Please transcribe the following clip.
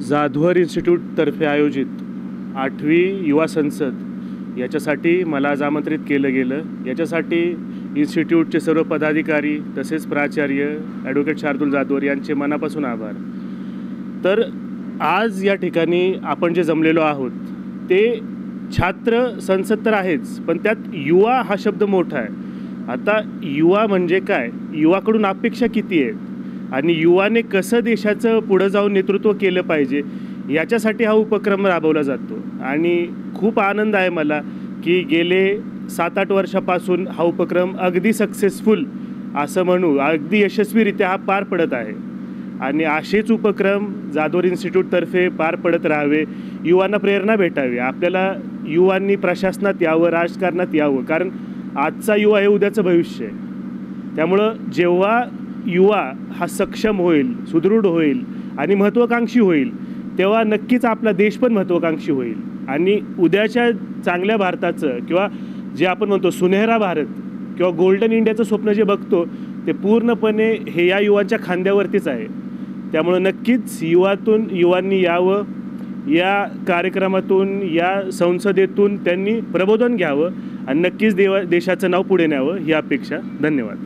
जाधवर इन्स्टिट्यूटतर्फे आयोजित 8वी युवा संसद याच्यासाठी मला आज आमंत्रित केलं गेलं। याच्यासाठी इन्स्टिट्यूटचे सर्व पदाधिकारी तसेच प्राचार्य ॲडव्होकेट शार्दूल जाधवर यांचे मनापासून आभार। तर आज या ठिकाणी आपण जे जमलेलो आहोत ते छात्र संसद तर आहेच, पण त्यात युवा हा शब्द मोठा आहे। आता युवा म्हणजे काय, युवाकडून अपेक्षा किती आहेत आणि युवाने कसं देशाचं पुढे जाऊन नेतृत्व केलं पाहिजे याच्यासाठी हा उपक्रम राबवला जातो। आणि खूप आनंद आहे मला की गेले 7-8 वर्षापासून हा उपक्रम अगदी सक्सेसफुल असं म्हणू, अगदी यशस्वीरित्या हा पार पडत आहे। आणि असेच उपक्रम जाधवर इन्स्टिट्यूटतर्फे पार पडत राहावे, युवांना प्रेरणा भेटावी। आपल्याला युवांनी प्रशासनात यावं, राजकारणात यावं, कारण आजचा युवा हे उद्याचं भविष्य आहे। त्यामुळं जेव्हा युवा हा सक्षम होईल, सुदृढ होईल आणि महत्त्वाकांक्षी होईल, तेव्हा नक्कीच आपला देश पण महत्त्वाकांक्षी होईल। आणि उद्याच्या चांगल्या भारताचं किंवा जे आपण म्हणतो सुनहरा भारत किंवा गोल्डन इंडियाचं स्वप्न जे बघतो ते पूर्णपणे हे या युवांच्या खांद्यावरतीच आहे। त्यामुळं नक्कीच युवांनी यावं, या कार्यक्रमातून, या संसदेतून त्यांनी प्रबोधन घ्यावं आणि नक्कीच देशाचं नाव पुढे न्यावं ही अपेक्षा। धन्यवाद।